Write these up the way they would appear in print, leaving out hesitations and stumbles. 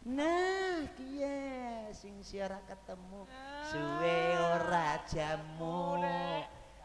Nah, kiye sing ora ketemu. Suwe ora jamu.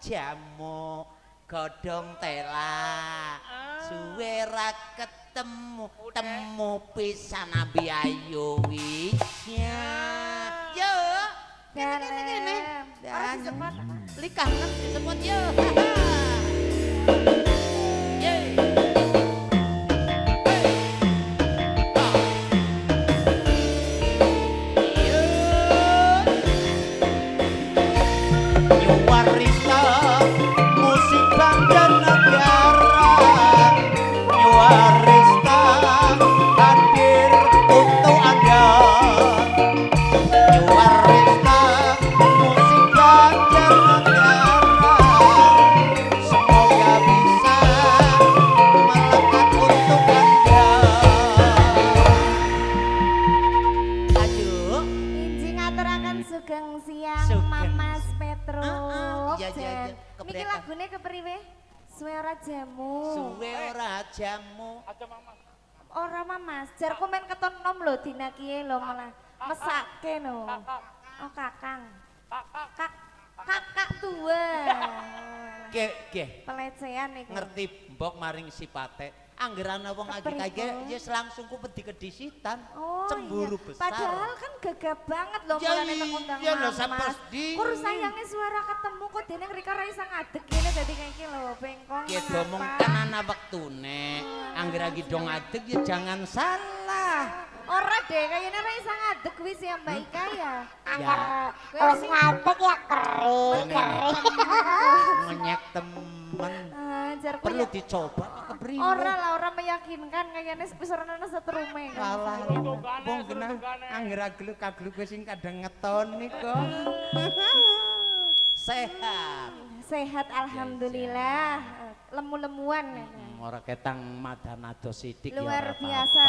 Jamu godhong tela. Suwe ora ketemu. Temu pisan Nabi Ayu wisya. Yo. Kene. Ora disebut. Likah kan disebut yo. Niki lagune kepriwe? Suwe ora jamu. Suwe ora jamu. Ora Mas, jar komen keton nom lho dina kiye lho malah mesake lho. Oh Kakang. Kakak tua. Nggih. Pelecehan niku. Ngerti mbok maring sipate. Angger ana wong lagi kaya ya langsung ku wedi kedisitan. Cemburu iya. besar. Padahal kan gagah banget loh ya, mulane ngundang iya lho Mas. sapos di. Kur sayangnya suara ketemu kok dene Rika ra iso ngadeg kene dadi kaya iki lho bengkong. Ya domong kan ana wektune. Angger lagi dong ngadeg ya jangan salah. Ora deh, kayaknya ra iso ngadeg wis ya Mbak Ika ya. Ya. Wis ngadeg ya kering. Ngenyek temen. Perlu dicoba kepriwe. Ora lah, ora meyakinkan kayaknya wis ora ana setrume. Alah, wong genah angger agluk-agluk sing kadang ngetoni kok. Sehat. Sehat alhamdulillah. Lemu-lemuan. Ora ketang madanado sithik ya. Luar biasa.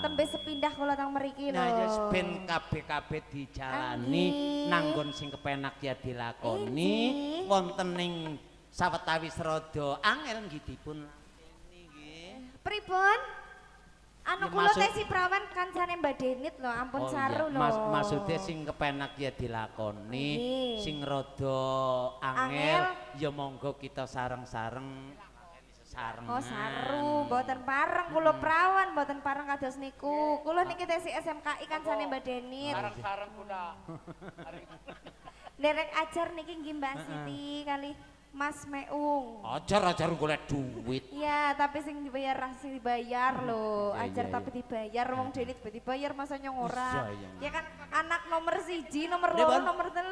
Tembe sepindah kula tang mriki lho. Nah, ya ben kabeh-kabeh dijalani nanggon sing kepenak ya dilakoni. Wonten ing sawetawis rada angel nggih dipun lakoni nggih. Pripun? Anu kula teh si prawan kancane Mbak Denit lho, ampun saru lho. Maksude sing kepenak ya dilakoni, sing rada angel ya monggo kita sareng-sareng sareng. Oh saru, mboten pareng kula prawan, mboten pareng kados niku. Kula niki teh si SMKI kancane Mbak Denit. Sareng-sareng kuda. Derek ajar niki nggih Mbak Siti kali Mas Meung. Ajar golek duit. Iya, tapi sing dibayar lho. Ajar tapi dibayar, wong Denit dibayar masa nyong ora. Ya kan anak nomor 1, nomor 2, nomor 3.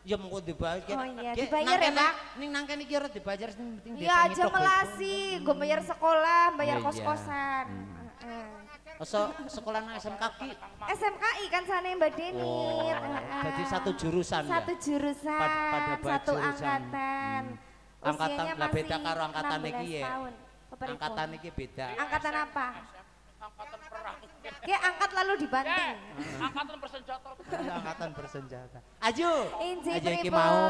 Ya mengko dibayar. Oh iya, dibayar ya, Pak. Ning nang kene iki ora dibayar sing penting iya aja melasi, gue bayar sekolah, bayar kos-kosan. Sekolah nang SMKI. SMKI kan sana Mbak Denit. Jadi satu jurusan ya. Satu jurusan, satu angkatan. Angkatan Usianya lah masih beda karo angkatan 16 iki ya. tahun. Angkatan iki beda. Angkatan apa? Angkatan perang. Kayak angkat lalu dibanting. Angkatan bersenjata. Angkatan bersenjata. Ayo. Ayo iki mau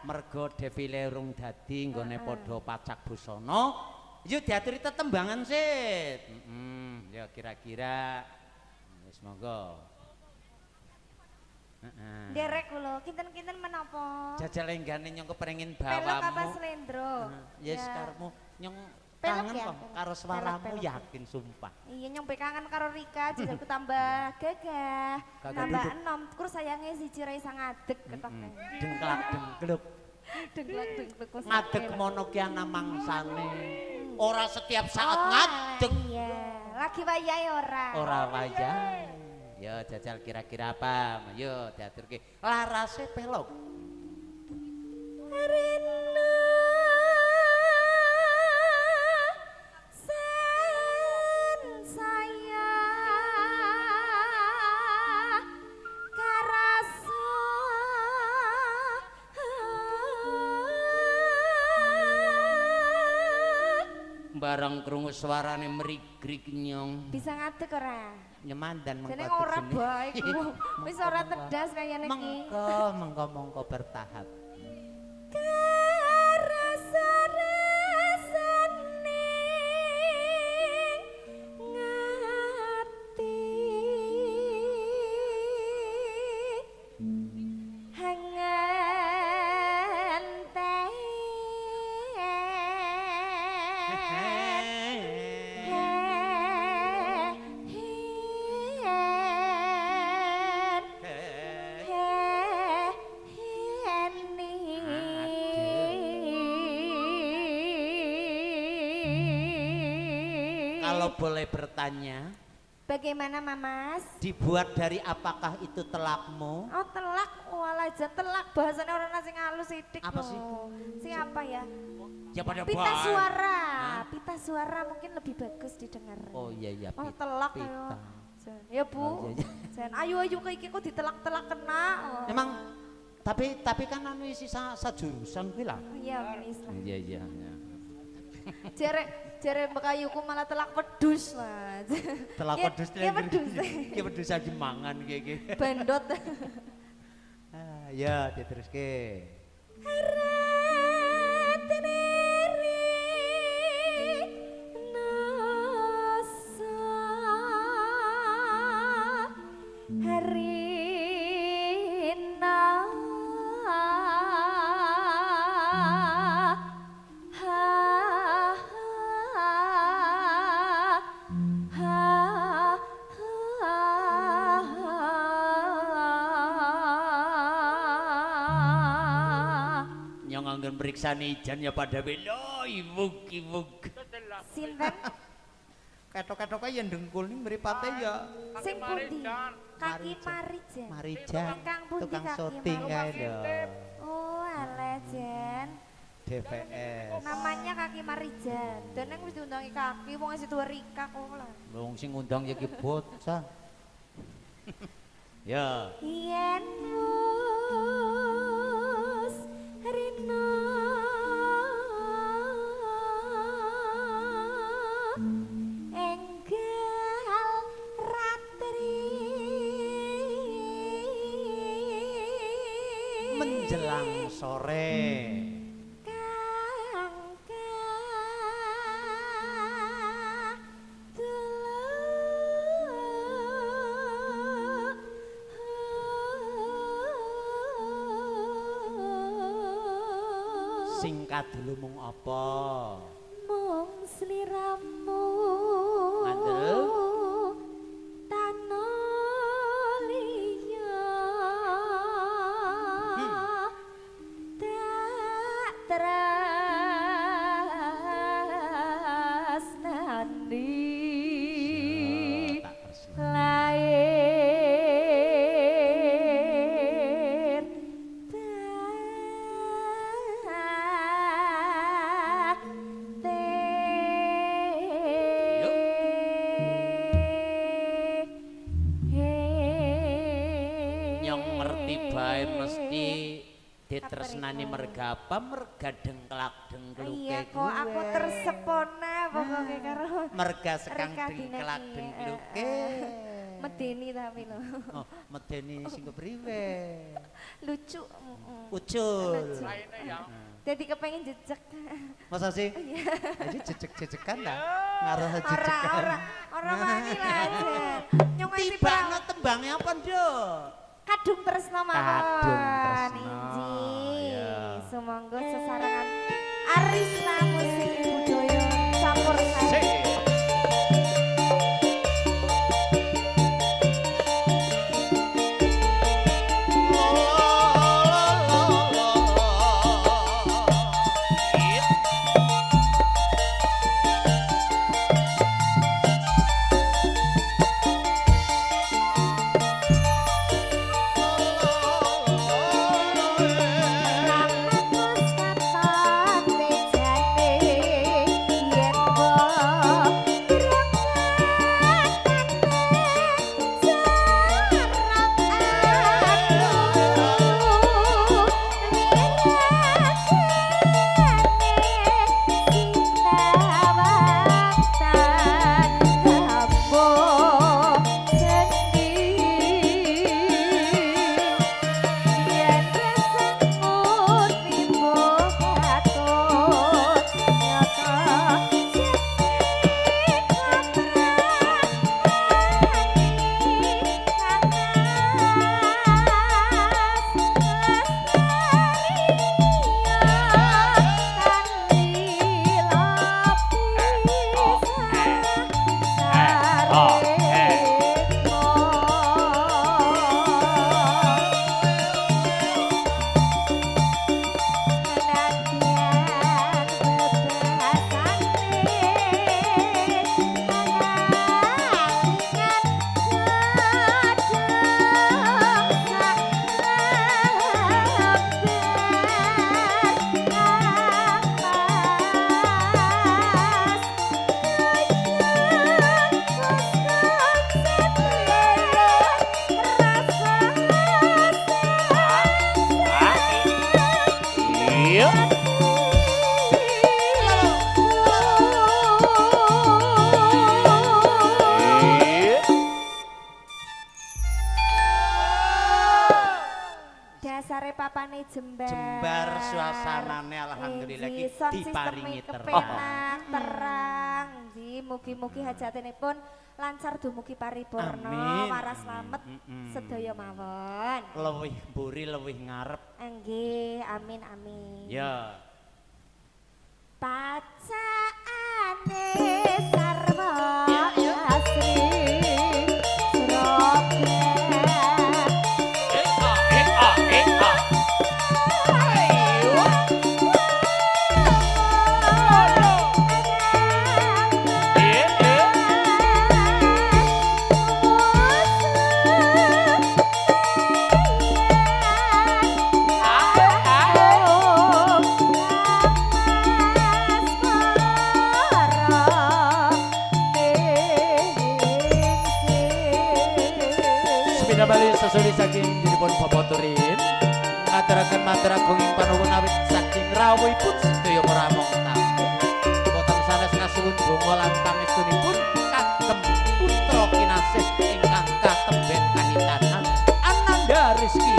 mergo defile rung dadi nggone padha pacak busana. Yuk diaturi tetembangan sih. Ya kira-kira wis monggo. Derek kula, kinten-kinten menapa? Jajal enggane nyong kepengin Pelok apa bawamu. slendro? Yes karepmu nyong Pelok kangen ya? kok karo suaramu Pelok. yakin sumpah. Iya nyong kangen karo Rika, jajalku tambah gagah, tambah enom. Kur sayangnya si Cirai sang ngadeg ketok. Dengklak dengkluk. Dengklak dengkluk. Ngadeg mono ki ana mangsane. Ora setiap saat ngadeg. Iya, lagi wayahe ora. Ora wayahe. Yo jajal kira-kira apa? Yo diaturke. Larase pelok. Rina sen saya karasa Barang krungu suarane mrigrik nyong. bisa ngadeg ora? Nyemandan mengko. Jeneng ora baik ku. Wis ora tedas kayane iki. Mengko bertahap. Karasa-rasane ngati Kalau boleh bertanya, Bagaimana Mamas? dibuat dari apakah itu telakmu? Oh telak, walah jan telak bahasanya orang sing halus sidik Apa loh. sih? Siapa ya? Ya pada Pita baik. suara, Hah? pita suara mungkin lebih bagus didengar. Oh iya iya. Oh telak pita. ayo. Jan, ya Bu. Oh, iya, iya. Jan, ayo kok iki kok ditelak-telak kena. Oh. Emang tapi kan anu isi sajurusan kuwi lah. Iya wis lah. Iya iya. iya. Jere Mbak Ayuku malah telak wedhus lah. Telak Iya, wedhus iya wedhus. Ki wedhus aja mangan iki. Bandot. Ah, ya diteruske. Yang anggen periksani ijan ya pada belo ibuk. Sinten? Ketok-ketok aja dengkul nih mripate ya. Sing pundi? Marijan. Kaki Marijan. Marijan, Tukang pundi tukang kaki syuting Marijan? kae lho. Oh, alah Jen. DPS. Namanya Kaki Marijan. Dan yang wis diundangi kaki wong situ Rika kok lah. Wong sing ngundang ya ki bocah. Ya. Yen mus rina enggal ratri Menjelang sore. kang Singkat dulu mung apa? mung sliramu Ngandel? tanah liya tak tresnani Tak tresna. lahir Yang ngerti bae mesti ditresnani merga apa merga dengklak dengkluke iya kok aku tersepona pokoknya karo merga sekang Rika dengklak Dinaki, dengkluke. medeni tapi lo Oh, medeni sing kepriwe? lucu Ucul. Lainnya yang jadi kepengen jejak Masa sih? Jadi jejek-jejekan lah. Ngaruh jejekan. orang wani lah aja nyong ngasih Tiba perang no tembangnya apa, Nduk? kadung tresna mawon Kadung tresna, inji ya. sumangga sesarengan arisna musik budaya campur sari Sik. Ramakus katon bejane papane jembar. Jembar suasanane alhamdulillah iki diparingi kepenak, terang. Nggih, mugi-mugi hajatenipun lancar dumugi paripurna, waras slamet sedaya mawon. Luwih mburi luwih ngarep. Nggih, amin amin. Ya. Pacakane sarwa asri Surabaya. Bali sesuli saking dipun boboturin ngaturaken matur agung ing panuwun awit saking rawuhipun sedaya para mongtang boten sanes ngasuwun donga lan pangestunipun kagem putra kinasih ingkang katemben kahitanan Ananda Rizki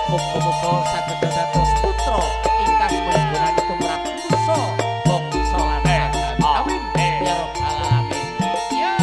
muga-muga saged dados putra ingkang migunani tumrap dosa bangsa lan jagat amin ya rabbal alamin ya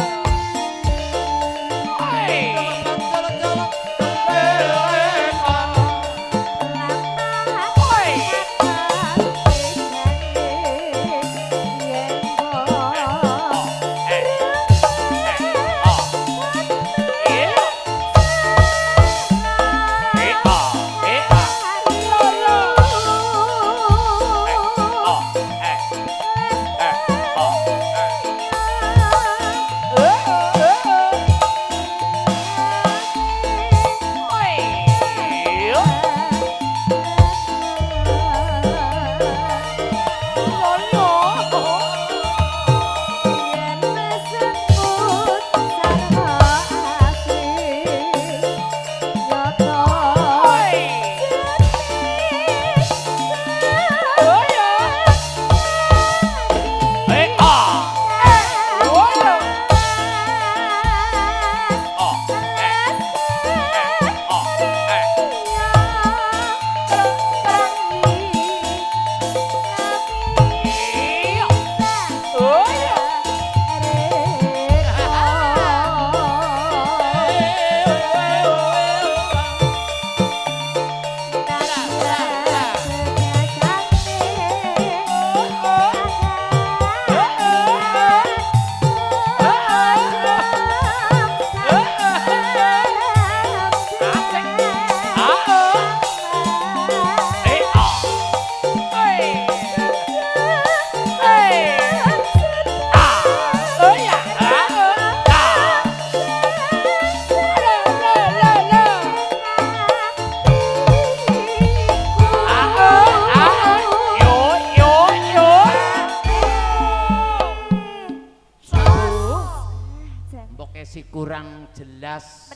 kurang jelas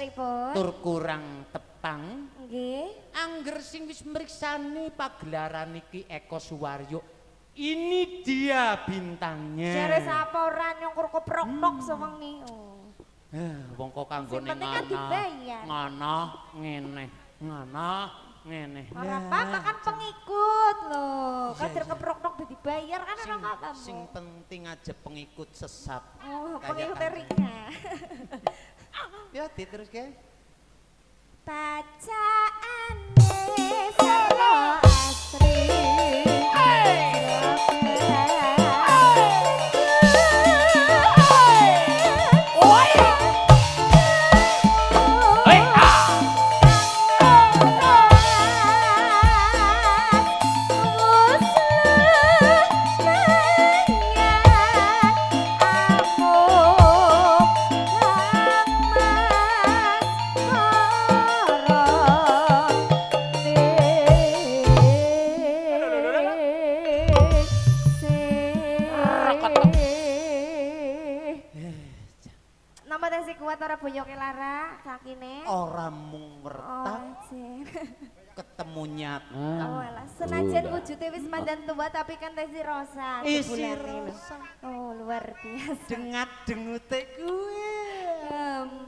tur kurang tepang nggih angger sing wis mriksani pagelaran iki Eko Suwaryo ini dia bintangnya jare sapa ora nyongkur keprok-prok sewengi wong kok kanggone ngono ngene ora apa-apa kan pengikut lho kader keprok-prok dadi bayar kan ora apa-apa sing penting aja pengikut sesat pengikut Rika ya diteruske bacaane sarwa asri ora boyoke Lara sakine ora mung werta ketemu nyata alah senajan wujude wis mandan tua tapi kan tesi rosa bulane luar biasa dengat dengute kuwi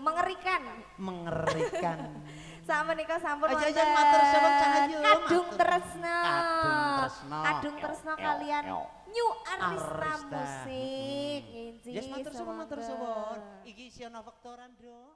mengerikan Samenika sampun Aja wonten. jan matur suwun Cahayu. Kadung Tresna. Kadung Tresna. Kadung Tresna kalian New Arista Arista. Musik. Inji. Yes matur suwun matur suwun. Iki isih ana wektu ora, Nduk?